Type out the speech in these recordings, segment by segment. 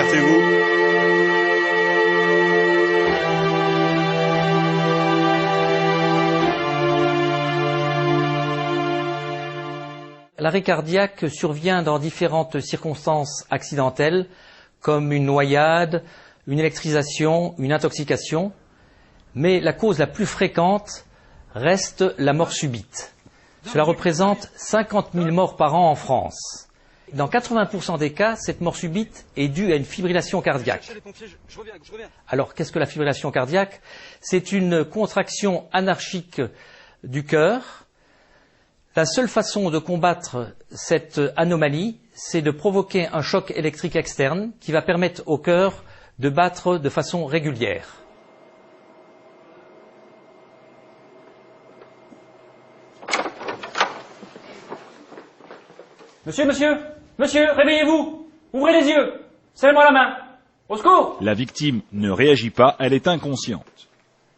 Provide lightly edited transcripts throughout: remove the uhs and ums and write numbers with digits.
Écartez-vous. L'arrêt cardiaque survient dans différentes circonstances accidentelles, comme une noyade, une électrisation, une intoxication, mais la cause la plus fréquente reste la mort subite. Cela représente 50 000 morts par an en France. Dans 80% des cas, cette mort subite est due à une fibrillation cardiaque. Alors, qu'est-ce que la fibrillation cardiaque? C'est une contraction anarchique du cœur. La seule façon de combattre cette anomalie, c'est de provoquer un choc électrique externe qui va permettre au cœur de battre de façon régulière. Monsieur, réveillez-vous! Ouvrez les yeux! Serrez-moi la main! Au secours! La victime ne réagit pas, elle est inconsciente.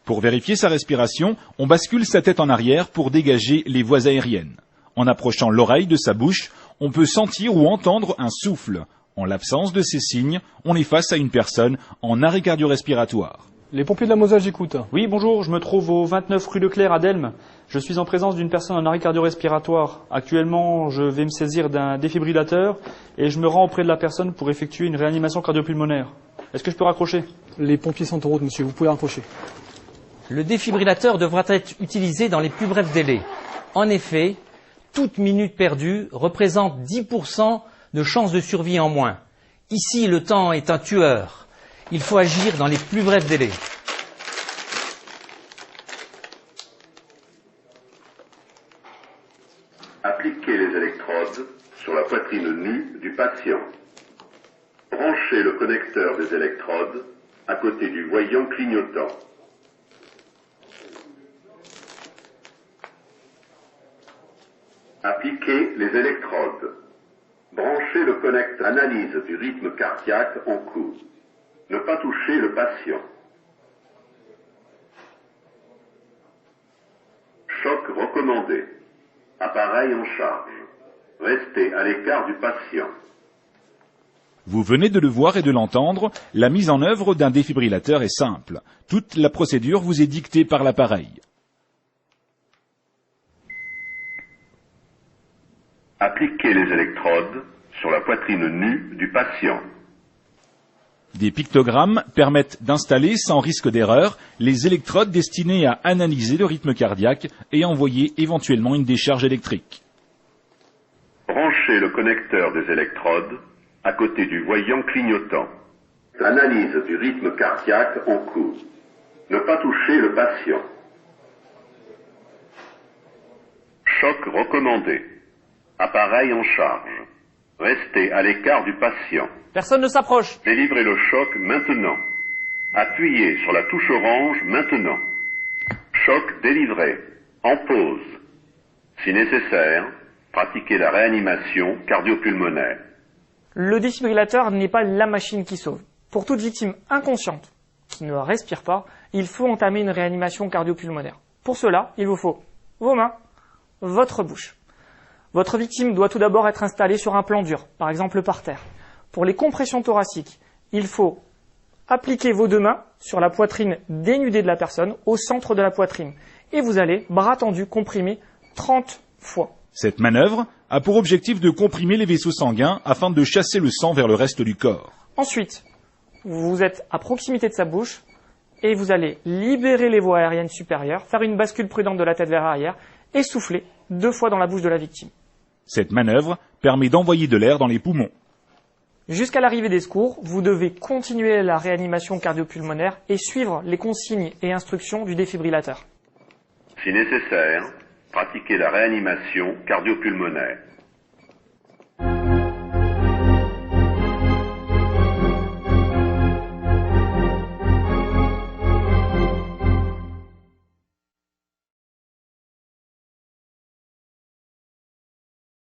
Pour vérifier sa respiration, on bascule sa tête en arrière pour dégager les voies aériennes. En approchant l'oreille de sa bouche, on peut sentir ou entendre un souffle. En l'absence de ces signes, on est face à une personne en arrêt cardio-respiratoire. Les pompiers de la Moselle, j'écoute. Oui, bonjour, je me trouve au 29 rue Leclerc à Delme. Je suis en présence d'une personne en arrêt cardio-respiratoire. Actuellement, je vais me saisir d'un défibrillateur et je me rends auprès de la personne pour effectuer une réanimation cardiopulmonaire. Est-ce que je peux raccrocher? Les pompiers sont en route, monsieur, vous pouvez raccrocher. Le défibrillateur devra être utilisé dans les plus brefs délais. En effet, toute minute perdue représente 10% de chances de survie en moins. Ici, le temps est un tueur. Il faut agir dans les plus brefs délais. Appliquez les électrodes sur la poitrine nue du patient. Branchez le connecteur des électrodes à côté du voyant clignotant. Appliquez les électrodes. Branchez le connecteur. Analyse du rythme cardiaque en cours. Ne pas toucher le patient. Choc recommandé. Appareil en charge. Restez à l'écart du patient. Vous venez de le voir et de l'entendre, la mise en œuvre d'un défibrillateur est simple. Toute la procédure vous est dictée par l'appareil. Appliquez les électrodes sur la poitrine nue du patient. Des pictogrammes permettent d'installer sans risque d'erreur les électrodes destinées à analyser le rythme cardiaque et envoyer éventuellement une décharge électrique. Branchez le connecteur des électrodes à côté du voyant clignotant. Analyse du rythme cardiaque en cours. Ne pas toucher le patient. Choc recommandé. Appareil en charge. Restez à l'écart du patient. Personne ne s'approche. Délivrez le choc maintenant. Appuyez sur la touche orange maintenant. Choc délivré. En pause. Si nécessaire, pratiquez la réanimation cardiopulmonaire. Le défibrillateur n'est pas la machine qui sauve. Pour toute victime inconsciente qui ne respire pas, il faut entamer une réanimation cardiopulmonaire. Pour cela, il vous faut vos mains, votre bouche. Votre victime doit tout d'abord être installée sur un plan dur, par exemple par terre. Pour les compressions thoraciques, il faut appliquer vos deux mains sur la poitrine dénudée de la personne, au centre de la poitrine. Et vous allez, bras tendus, comprimer 30 fois. Cette manœuvre a pour objectif de comprimer les vaisseaux sanguins afin de chasser le sang vers le reste du corps. Ensuite, vous êtes à proximité de sa bouche et vous allez libérer les voies aériennes supérieures, faire une bascule prudente de la tête vers l'arrière et souffler 2 fois dans la bouche de la victime. Cette manœuvre permet d'envoyer de l'air dans les poumons. Jusqu'à l'arrivée des secours, vous devez continuer la réanimation cardiopulmonaire et suivre les consignes et instructions du défibrillateur. Si nécessaire, pratiquez la réanimation cardiopulmonaire.